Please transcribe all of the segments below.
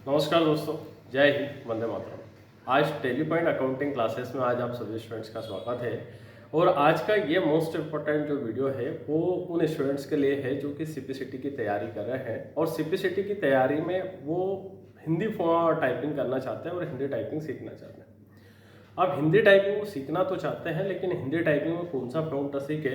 नमस्कार दोस्तों, जय हिंद, वंदे मातरम। आज टेली पॉइंट अकाउंटिंग क्लासेस में आज आप सभी स्टूडेंट्स का स्वागत है। और आज का ये मोस्ट इम्पोर्टेंट जो वीडियो है वो उन स्टूडेंट्स के लिए है जो कि सीपीसीटी की तैयारी कर रहे हैं और सीपीसीटी की तैयारी में वो हिंदी टाइपिंग करना चाहते हैं और हिंदी टाइपिंग सीखना चाहते हैं। अब हिंदी टाइपिंग वो सीखना तो चाहते हैं, लेकिन हिंदी टाइपिंग में कौन सा फ़ॉन्ट सीखे?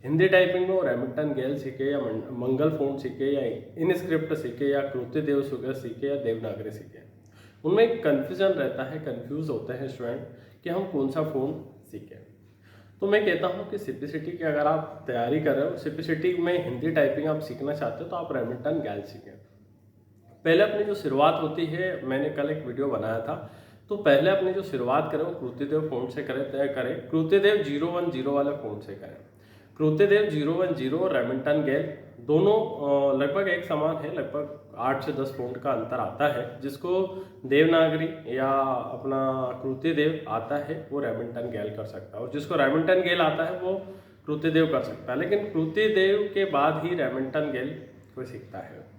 हिंदी टाइपिंग में वो रेमिंगटन गेल सीखे या मंगल फ़ॉन्ट सीखे या इनस्क्रिप्ट सीखे या कृत्यदेव सीखे या देवनागरी सीखे? उनमें एक कन्फ्यूजन रहता है, कंफ्यूज होते हैं स्टूडेंट कि हम कौन सा फ़ॉन्ट सीखें। तो मैं कहता हूँ कि सीपीसीटी की अगर आप तैयारी कर रहे हो, सीपीसीटी में हिंदी टाइपिंग आप सीखना चाहते हो तो आप रेमिंगटन गेल सीखें। पहले अपनी जो शुरुआत होती है, मैंने कल एक वीडियो बनाया था, तो पहले अपनी जो शुरुआत करें वो कृत्यदेव फ़ॉन्ट से करें, तय करें कृत्यदेव 010 वाले फ़ॉन्ट से करें। कृत्यदेव 010 और रेमिंगटन गेल दोनों लगभग एक समान है, लगभग 8 से 10 फ़ॉन्ट का अंतर आता है। जिसको देवनागरी या अपना कृत्यदेव आता है वो रेमिंगटन गेल कर सकता है, और जिसको रेमिंगटन गेल आता है वो कृत्यदेव कर सकता है, लेकिन कृत्यदेव के बाद ही रेमिंगटन गेल कोई सीखता है।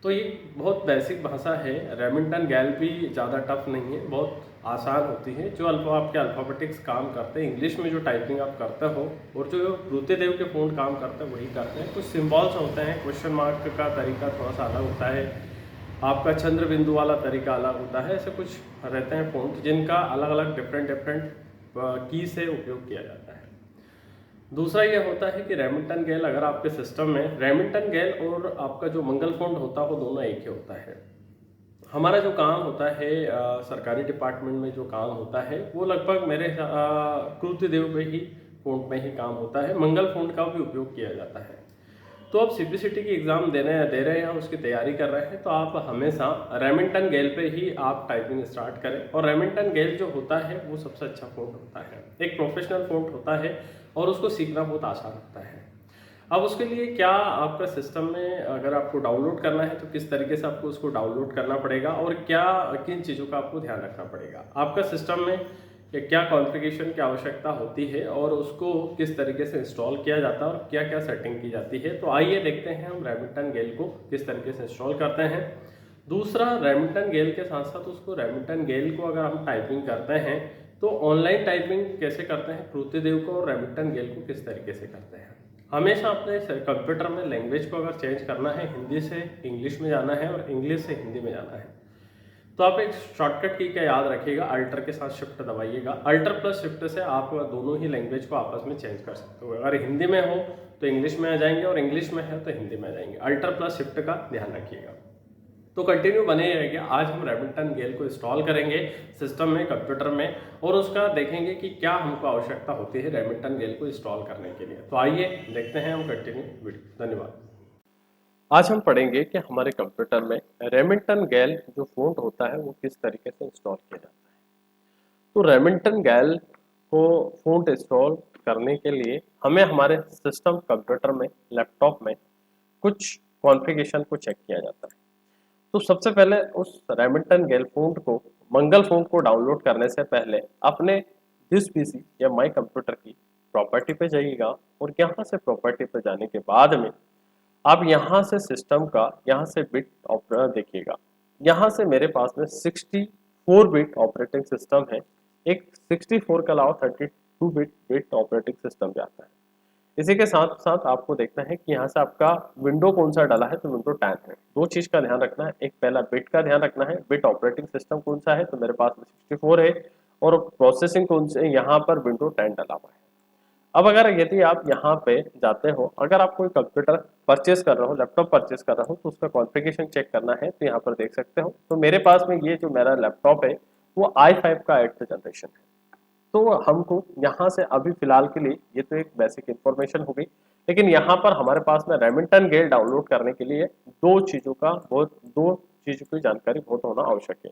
तो ये बहुत बेसिक भाषा है। रेमिंगटन गेल भी ज़्यादा टफ नहीं है, बहुत आसान होती है। जो आपके अल्फ़ाबेटिक्स काम करते हैं, इंग्लिश में जो टाइपिंग आप करते हो और जो कृत्यदेव के फ़ॉन्ट काम करते हैं वही करते हैं। कुछ सिंबल्स होते हैं, क्वेश्चन मार्क का तरीका थोड़ा सा अलग होता है, आपका चंद्र बिंदु वाला तरीका अलग होता है। ऐसे कुछ रहते हैं फ़ॉन्ट जिनका अलग अलग डिफरेंट की से उपयोग किया जाता है। दूसरा ये होता है कि रेमिंगटन गेल अगर आपके सिस्टम में रेमिंगटन गेल और आपका जो मंगल फ़ॉन्ट होता है वो दोनों एक ही होता है। हमारा जो काम होता है सरकारी डिपार्टमेंट में जो काम होता है वो लगभग मेरे कृत्यदेव पे ही फ़ॉन्ट में ही काम होता है। मंगल फ़ॉन्ट का भी उपयोग किया जाता है। तो आप सीपीसीटी की एग्ज़ाम दे रहे हैं, उसकी तैयारी कर रहे हैं, तो आप हमेशा रेमिंगटन गेल पे ही आप टाइपिंग स्टार्ट करें। और रेमिंगटन गेल जो होता है वो सबसे अच्छा फ़ॉन्ट होता है, एक प्रोफेशनल फ़ॉन्ट होता है और उसको सीखना बहुत आसान होता है। अब उसके लिए क्या आपका सिस्टम में अगर आपको डाउनलोड करना है तो किस तरीके से आपको उसको डाउनलोड करना पड़ेगा और क्या किन चीज़ों का आपको ध्यान रखना पड़ेगा, आपका सिस्टम में क्या कॉन्फ़िगरेशन की आवश्यकता होती है और उसको किस तरीके से इंस्टॉल किया जाता है और क्या क्या सेटिंग की जाती है। तो आइए देखते हैं हम रेमिंगटन गेल को किस तरीके से इंस्टॉल करते हैं। दूसरा, रेमिंगटन गेल के साथ साथ उसको रेमिंगटन गेल को अगर हम टाइपिंग करते हैं तो ऑनलाइन टाइपिंग कैसे करते हैं, कृत्यदेव को और रेमिंगटन गेल को किस तरीके से करते हैं। हमेशा अपने कंप्यूटर में लैंग्वेज को अगर चेंज करना है, हिंदी से इंग्लिश में जाना है और इंग्लिश से हिंदी में जाना है, तो आप एक शॉर्टकट की का याद रखिएगा, अल्टर के साथ शिफ्ट दबाइएगा। अल्टर प्लस शिफ्ट से आप दोनों ही लैंग्वेज को आपस में चेंज कर सकते हो। अगर हिंदी में हो तो इंग्लिश में आ जाएंगे और इंग्लिश में है तो हिंदी में आ जाएंगे। अल्टर प्लस शिफ्ट का ध्यान रखिएगा। तो कंटिन्यू बने रहिए। आज हम रेमिंगटन गेल को इंस्टॉल करेंगे सिस्टम में, कंप्यूटर में, और उसका देखेंगे कि क्या हमको आवश्यकता होती है रेमिंगटन गेल को इंस्टॉल करने के लिए। तो आइए देखते हैं हम कंटिन्यू वीडियो। धन्यवाद। आज हम पढ़ेंगे कि हमारे कंप्यूटर में रेमिंगटन गेल जो फ़ॉन्ट होता है वो किस तरीके से इंस्टॉल किया जाता है। तो रेमिंगटन गेल को फ़ॉन्ट इंस्टॉल करने के लिए हमें हमारे सिस्टम कंप्यूटर में, लैपटॉप में कुछ कॉन्फ़िगरेशन को चेक किया जाता है। तो सबसे पहले उस रेमिंगटन गेल फ़ॉन्ट को, मंगल फ़ॉन्ट को डाउनलोड करने से पहले अपने दिस पीसी या माई कंप्यूटर की प्रॉपर्टी पे जाइएगा और यहाँ से प्रॉपर्टी पे जाने के बाद में आप यहाँ से सिस्टम का, यहाँ से बिट ऑपरेटर देखिएगा। यहाँ से मेरे पास में 64 बिट ऑपरेटिंग सिस्टम है। एक 64 के अलावा 32 बिट ऑपरेटिंग सिस्टम भी आता है। इसी के साथ साथ आपको देखना है कि यहाँ से आपका विंडो कौन सा डाला है, तो विंडो 10 है। दो चीज का ध्यान रखना है, एक पहला बिट का ध्यान रखना है, बिट ऑपरेटिंग सिस्टम कौन सा है, तो मेरे पास में 64 है, और प्रोसेसिंग कौन से, यहाँ पर विंडो 10 डाला हुआ है। अब अगर यदि आप यहाँ पे जाते हो, अगर आप कोई कंप्यूटर परचेस कर रहे हो, लैपटॉप परचेस कर रहे हो, तो उसका कॉन्फ़िगरेशन चेक करना है, तो यहाँ पर देख सकते हो। तो मेरे पास में ये जो मेरा लैपटॉप है वो i5 का 8th जनरेशन है। तो हमको यहाँ से अभी फिलहाल के लिए, ये तो एक बेसिक इंफॉर्मेशन हो गई, लेकिन यहाँ पर हमारे पास में रेमिंगटन गेल डाउनलोड करने के लिए दो चीज़ों की जानकारी बहुत होना आवश्यक है।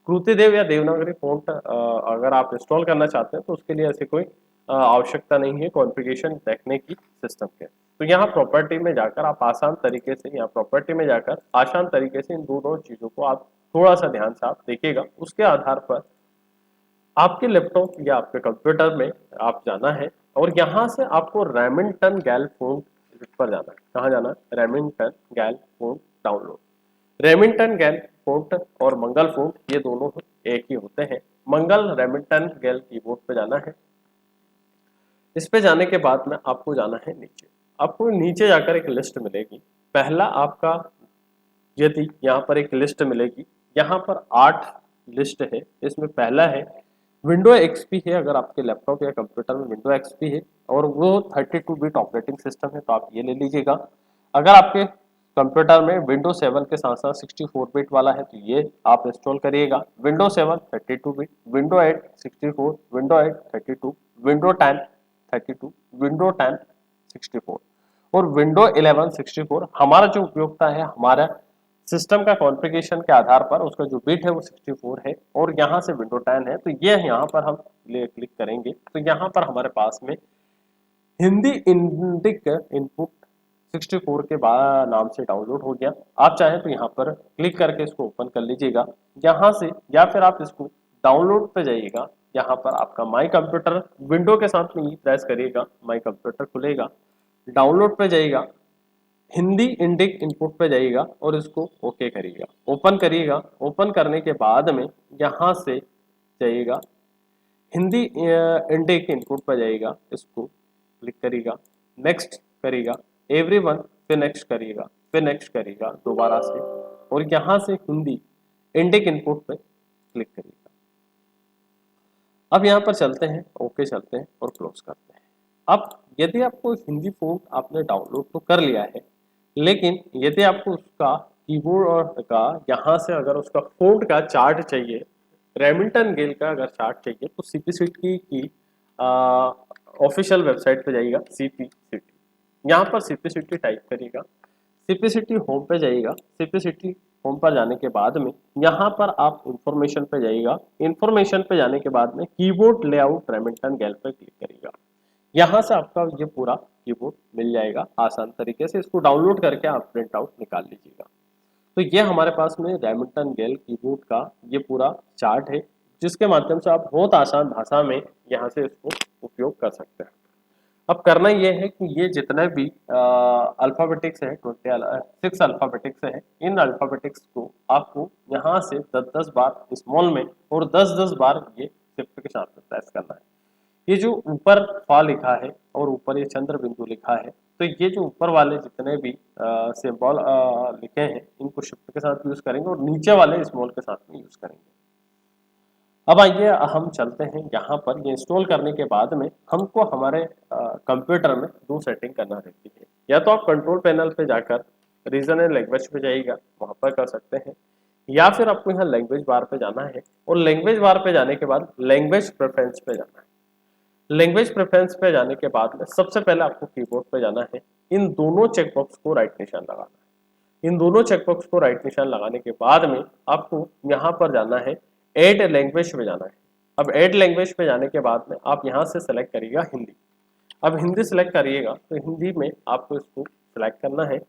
कृत्यदेव या देवनागरी फ़ॉन्ट अगर आप इंस्टॉल करना चाहते हैं तो उसके लिए ऐसी कोई आवश्यकता नहीं है कॉन्फ़िगरेशन देखने की सिस्टम के। तो यहाँ प्रॉपर्टी में जाकर आप आसान तरीके से, यहाँ प्रॉपर्टी में जाकर आसान तरीके से इन दोनों चीज़ों को आप थोड़ा सा ध्यान से आप देखिएगा। उसके आधार पर आपके लैपटॉप या आपके कंप्यूटर में आप जाना है और यहाँ से आपको रेमिंगटन गेल फ़ॉन्ट पर जाना है। कहाँ जाना है? रेमिंगटन गेल फ़ॉन्ट डाउनलोड। रेमिंगटन गेल फ़ॉन्ट और मंगल फ़ॉन्ट ये दोनों एक ही होते हैं। मंगल रेमिंगटन गेल कीबोर्ड पे जाना है। इस पे जाने के बाद में आपको जाना है नीचे। आपको नीचे जाकर एक लिस्ट मिलेगी। पहला आपका, यदि यहाँ पर एक लिस्ट मिलेगी, यहाँ पर 8 लिस्ट है। इसमें पहला है विंडो एक्सपी है। अगर आपके लैपटॉप या कंप्यूटर में विंडो एक्सपी है और वो 32 बिट ऑपरेटिंग सिस्टम है तो आप ये ले लीजिएगा। अगर आपके कंप्यूटर में विंडो 7 के साथ साथ 64 बिट वाला है तो ये आप इंस्टॉल करिएगा। Window 7 32 bit, window 8 64, window 8 32, window 10 32, window 10 64 और विंडो 11 64। हमारा जो उपयोगिता है, हमारा सिस्टम का कॉन्फ़िगरेशन के आधार पर उसका जो बिट है वो 64 है और यहाँ से विंडो 10 है। तो ये यहाँ पर हम क्लिक करेंगे तो यहाँ पर हमारे पास में हिंदी इंडिक इनपुट 64 के बाद नाम से डाउनलोड हो गया। आप चाहें तो यहाँ पर क्लिक करके इसको ओपन कर लीजिएगा यहाँ से, या फिर आप इसको डाउनलोड पे जाइएगा। यहाँ पर आपका माई कंप्यूटर विंडो के साथ में ही प्रेस करिएगा, माई कंप्यूटर खुलेगा। डाउनलोड पे जाइएगा, हिंदी इंडिक इनपुट पे जाइएगा और इसको ओके करिएगा, ओपन करिएगा। ओपन करने के बाद में यहाँ से जाइएगा, हिंदी इंडिक इनपुट पर जाइएगा, इसको क्लिक करिएगा, नेक्स्ट करिएगा, एवरीवन, फिर नेक्स्ट करिएगा, फिर नेक्स्ट करिएगा दोबारा से और यहाँ से हिंदी इंडिक इनपुट पे क्लिक करिएगा। अब यहाँ पर चलते हैं, ओके चलते हैं और क्लोज करते हैं। अब यदि आपको हिंदी फ़ॉन्ट आपने डाउनलोड तो कर लिया है, लेकिन यदि आपको उसका कीबोर्ड और का यहाँ से अगर उसका फ़ॉन्ट का चार्ट चाहिए, रेमिंगटन गेल का अगर चार्ट चाहिए तो सीपीसीटी की ऑफिशियल वेबसाइट पे जाइएगा, सीपीसीटी, यहाँ पर सीपीसीटी टाइप करिएगा, सीपीसीटी होम पे जाइएगा। सीपीसीटी होम पर जाने के बाद में यहाँ पर आप इंफॉर्मेशन पे जाइएगा। इंफॉर्मेशन पे जाने के बाद में कीबोर्ड लेआउट रेमिंगटन गेल पे क्लिक करिएगा। यहाँ से आपका ये पूरा कीबोर्ड मिल जाएगा आसान तरीके से। इसको डाउनलोड करके आप प्रिंट आउट निकाल लीजिएगा। तो ये हमारे पास में रेमिंगटन गेल कीबोर्ड का ये पूरा चार्ट है, जिसके माध्यम से आप बहुत आसान भाषा में यहाँ से इसको उपयोग कर सकते हैं। अब करना ये है कि ये जितने भी अल्फ़ाबेटिक्स है, 6 अल्फ़ाबेटिक्स है, इन अल्फ़ाबेटिक्स को आपको यहाँ से 10-10 बार स्मॉल में और 10-10 बार ये शिफ्ट के साथ में प्रेस करना है। ये जो ऊपर फा लिखा है और ऊपर ये चंद्र बिंदु लिखा है, तो ये जो ऊपर वाले जितने भी सिंबल लिखे हैं इनको शिफ्ट के साथ यूज करेंगे और नीचे वाले स्मॉल के साथ में यूज करेंगे। अब आइए हम चलते हैं यहाँ पर। ये इंस्टॉल करने के बाद में हमको हमारे कंप्यूटर में 2 सेटिंग करना रहती है। या तो आप कंट्रोल पैनल पे जाकर रीजन एंड लैंग्वेज पे जाइएगा, वहाँ पर कर सकते हैं, या फिर आपको यहाँ लैंग्वेज बार पे जाना है और लैंग्वेज बार पे जाने के बाद लैंग्वेज प्रेफरेंस पे जाना है। लैंग्वेज प्रेफरेंस पे जाने के बाद में सबसे पहले आपको कीबोर्ड पे जाना है। इन दोनों चेकबॉक्स को राइट निशान लगाना है। इन दोनों चेकबॉक्स को राइट निशान लगाने के बाद में आपको यहाँ पर जाना है, ऐड लैंग्वेज पे जाना है। अब ऐड लैंग्वेज पे जाने के बाद में आप यहाँ से सेलेक्ट करिएगा हिंदी। अब हिंदी सेलेक्ट करिएगा तो हिंदी में आपको इसको सेलेक्ट करना है,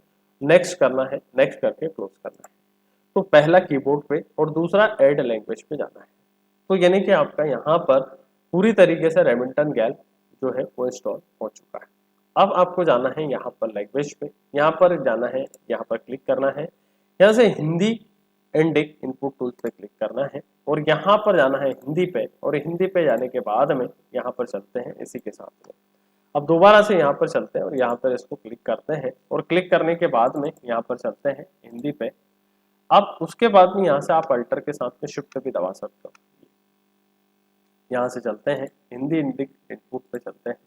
नेक्स्ट करना है, नेक्स्ट करके क्लोज करना है। तो पहला कीबोर्ड पे और दूसरा ऐड लैंग्वेज पे जाना है। तो यानी कि आपका यहाँ पर पूरी तरीके से रेमिंगटन गेल जो है वो इंस्टॉल हो चुका है। अब आपको जाना है यहाँ पर लैंग्वेज पे, यहाँ पर जाना है, यहाँ पर क्लिक करना है, यहाँ से हिंदी इंडिक इनपुट टूल्स पे क्लिक करना है और यहाँ पर जाना है हिंदी पे और हिंदी पे जाने के बाद में यहाँ पर चलते हैं इसी के साथ में। अब दोबारा से यहाँ पर चलते हैं और यहाँ पर इसको क्लिक करते हैं और क्लिक करने के बाद में यहाँ पर चलते हैं हिंदी पे। अब उसके बाद में यहाँ से आप अल्टर के साथ में शिफ्ट भी दबा सकते हो। यहाँ से चलते हैं हिंदी इंडिक इनपुट पे चलते हैं।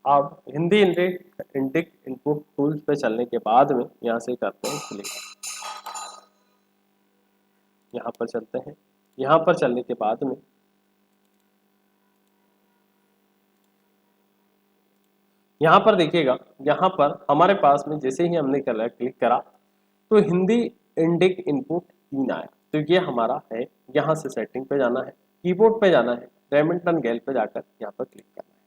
अब हिंदी इंडिक इनपुट टूल्स पे चलने के बाद में यहाँ से करते हैं क्लिक, यहाँ पर चलते हैं। यहाँ पर चलने के बाद में यहाँ पर देखिएगा, यहाँ पर हमारे पास में जैसे ही हमने क्लिक करा तो हिंदी इंडिक इनपुट 3 आया। तो ये हमारा है। यहाँ से सेटिंग पे जाना है, कीबोर्ड पे जाना है, रेमिंगटन गेल पे जाकर यहाँ पर क्लिक करना है।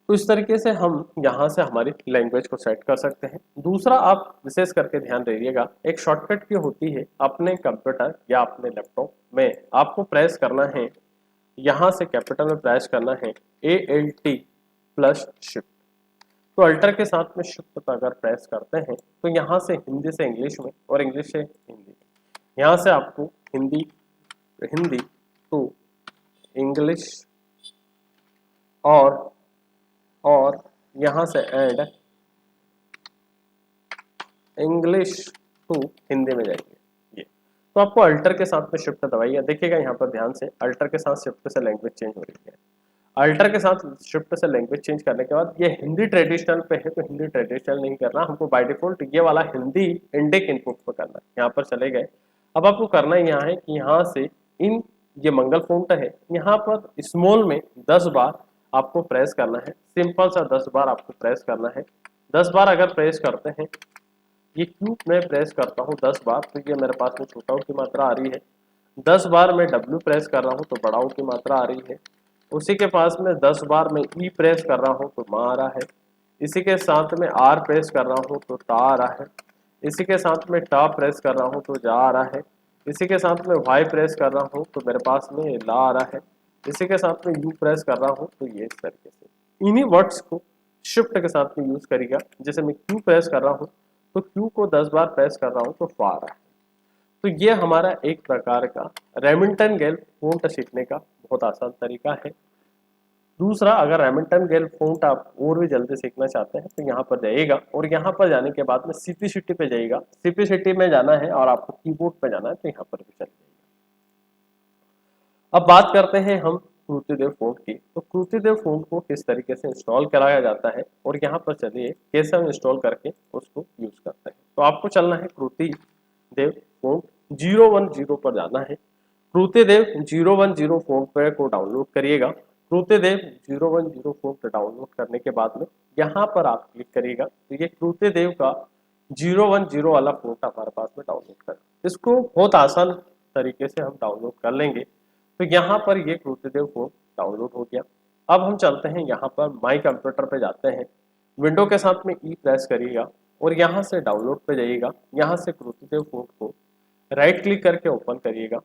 तो इस तरीके से हम यहाँ से हमारी लैंग्वेज को सेट कर सकते हैं। दूसरा आप विशेष करके ध्यान रखिएगा, एक शॉर्टकट की होती है अपने कंप्यूटर या अपने लैपटॉप में आपको प्रेस करना है, यहाँ से कैपिटल में प्रेस करना है ALT प्लस शिफ्ट। तो अल्टर के साथ में शिफ्ट अगर प्रेस करते हैं तो यहाँ से हिंदी से इंग्लिश में और इंग्लिश से हिंदी में यहाँ से आपको हिंदी टू इंग्लिश और यहाँ से एंड इंग्लिश टू हिंदी में जाएंगे ये। तो आपको अल्टर के साथ में शिफ्ट दबाइए, देखिएगा यहाँ पर ध्यान से, अल्टर के साथ शिफ्ट से लैंग्वेज चेंज हो रही है। अल्टर के साथ शिफ्ट से लैंग्वेज चेंज करने के बाद ये हिंदी ट्रेडिशनल पे है, तो हिंदी ट्रेडिशनल नहीं करना हमको, बाय डिफॉल्ट ये वाला हिंदी इंडिक इनपुट पर करना है। यहाँ पर चले गए, अब आपको करना यहाँ है कि यहाँ से इन ये मंगल फ़ॉन्ट है, यहाँ पर स्मॉल में 10 बार आपको प्रेस करना है, सिंपल सा 10 बार आपको प्रेस करना है। 10 बार अगर प्रेस करते हैं, ये क्यू मैं प्रेस करता हूँ 10 बार तो ये मेरे पास में छोटा की मात्रा आ रही है। 10 बार मैं डब्ल्यू प्रेस कर रहा हूँ तो बड़ाओं की मात्रा आ रही है। उसी के पास में 10 बार मैं ई प्रेस कर रहा हूँ तो माँ आ रहा है। इसी के साथ में आर प्रेस कर रहा हूँ तो ता आ रहा है। इसी के साथ में टा प्रेस कर रहा हूँ तो जा आ रहा है। इसी के साथ में वाई प्रेस कर रहा हूँ तो मेरे पास में ला आ रहा है। इसी के साथ में यू प्रेस कर रहा हूँ तो ये इस तरीके से इन्हीं वर्ड्स को शिफ्ट के साथ में यूज करेगा। जैसे मैं क्यू प्रेस कर रहा हूँ तो क्यू को 10 बार प्रेस कर रहा हूँ तो फा आ रहा है। तो ये हमारा एक प्रकार का रेमिंगटन गेल फ़ॉन्ट सीखने का बहुत आसान तरीका है। दूसरा, अगर रेमिंगटन गेल फ़ॉन्ट आप और भी जल्दी सीखना चाहते हैं तो यहाँ पर जाइएगा और यहाँ पर जाने के बाद में सीपीसीटी पे जाइएगा। सीपीसीटी में जाना है और आपको कीबोर्ड पे जाना है तो यहाँ पर भी चल जाइएगा। अब बात करते हैं हम क्रूतिदेव फ़ॉन्ट की। तो क्रूतिदेव फ़ॉन्ट को किस तरीके से इंस्टॉल कराया जाता है और यहाँ पर चलिए कैसे हम इंस्टॉल करके उसको यूज करते हैं। तो आपको चलना है क्रूतिदेव फ़ॉन्ट 010 पर जाना है। क्रूतिदेव 010 फ़ॉन्ट पे को डाउनलोड करिएगा। क्रूतिदेव 010 फ़ॉन्ट डाउनलोड करने के बाद में यहाँ पर आप क्लिक करिएगा तो ये क्रूतिदेव का 010 वाला फ़ॉन्ट हमारे पास में डाउनलोड कर, इसको बहुत आसान तरीके से हम डाउनलोड कर लेंगे। तो यहाँ पर ये क्रूतिदेव फ़ॉन्ट डाउनलोड हो गया। अब हम चलते हैं यहाँ पर माई कंप्यूटर पे जाते हैं, विंडो के साथ में ई प्रेस करिएगा और यहाँ से डाउनलोड पे जाइएगा। यहाँ से क्रूतिदेव फ़ॉन्ट को राइट क्लिक करके ओपन करिएगा।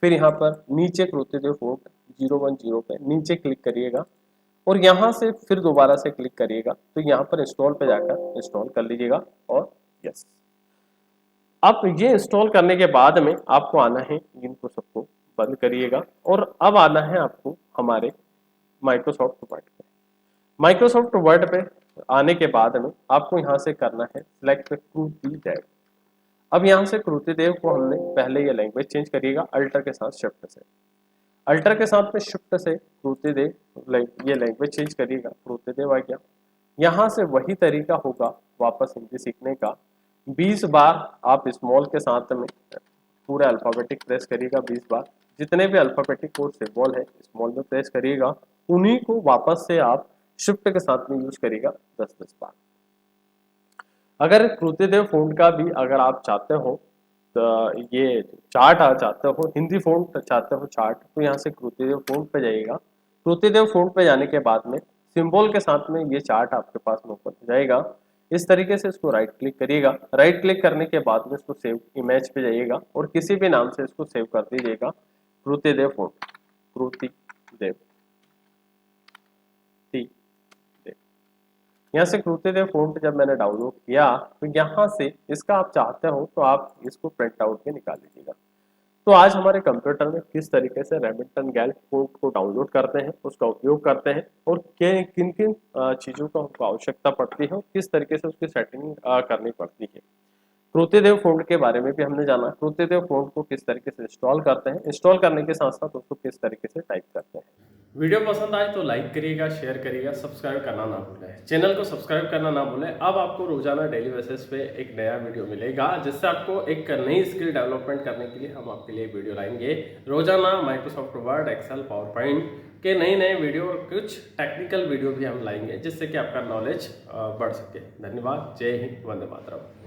फिर यहाँ पर नीचे क्रूतिदेव फ़ॉन्ट 010 पे नीचे क्लिक करिएगा और यहाँ से फिर दोबारा से क्लिक करिएगा तो यहाँ पर इंस्टॉल पे जाकर इंस्टॉल कर लीजिएगा और यस। अब ये इंस्टॉल करने के बाद में आपको आना है, इनको सबको बंद करिएगा और अब आना है आपको हमारे माइक्रोसॉफ्ट वर्ड पे। माइक्रोसॉफ्ट वर्ड पे आने के बाद में आपको यहाँ से करना है सिलेक्ट क्रूतिदेव। अब यहाँ से क्रूतिदेव को हमने पहले ये लैंग्वेज चेंज करिएगा अल्टर के साथ शिफ्ट से, अल्टर के साथ में शिफ्ट से क्रूतिदेव ये लैंग्वेज चेंज करिएगा, क्रूतिदेव आ गया। यहाँ से वही तरीका होगा वापस हिंदी सीखने का। 20 बार आप स्मॉल के साथ में पूरा अल्फाबेटिक प्रेस करिएगा। 20 बार जितने भी अल्फाबेटिक कोड सिंबल है स्मॉल में प्रेस करिएगा, उन्हीं को वापस से आप शिफ्ट के साथ में यूज करिएगा 10-10 बार। अगर क्रूतिदेव फ़ॉन्ट का भी अगर आप चाहते हो तो ये चार्ट चाहते हो, हिंदी फ़ॉन्ट चाहते हो चार्ट, तो यहाँ से क्रूतिदेव फ़ॉन्ट पे जाइएगा। क्रूतिदेव फ़ॉन्ट पे जाने के बाद में सिंबल के साथ में ये चार्ट आपके पास में ओपन हो जाएगा। इस तरीके से इसको राइट क्लिक करिएगा। राइट क्लिक करने के बाद में इसको सेव इमेज पे जाइएगा और किसी भी नाम से इसको सेव कर दीजिएगा, क्रूतिदेव फ़ॉन्ट, क्रूतिदेव। यहाँ से क्रूतिदेव फ़ॉन्ट जब मैंने डाउनलोड किया तो यहाँ से इसका आप चाहते हो तो आप इसको प्रिंट आउट के निकाल लीजिएगा। तो आज हमारे कंप्यूटर में किस तरीके से रेमिंगटन गेल फ़ॉन्ट को डाउनलोड करते हैं, उसका उपयोग करते हैं और किन किन चीज़ों का हमको आवश्यकता पड़ती है और किस तरीके से उसकी सेटिंग करनी पड़ती है। क्रूतिदेव फ़ॉन्ट के बारे में भी हमने जाना, क्रूतिदेव फ़ॉन्ट को किस तरीके से इंस्टॉल करते हैं, इंस्टॉल करने के साथ साथ उसको किस तरीके से टाइप करते हैं। वीडियो पसंद आए तो लाइक करिएगा, शेयर करिएगा, सब्सक्राइब करना ना भूलें, चैनल को सब्सक्राइब करना ना भूलें। अब आपको रोजाना डेली बेसिस पे एक नया वीडियो मिलेगा जिससे आपको एक नई स्किल डेवलपमेंट करने के लिए हम आपके लिए वीडियो लाएंगे। रोजाना Microsoft Word, Excel, PowerPoint के नए नए वीडियो और कुछ टेक्निकल वीडियो भी हम लाएंगे जिससे कि आपका नॉलेज बढ़ सके। धन्यवाद। जय हिंद, वंदे मातरम।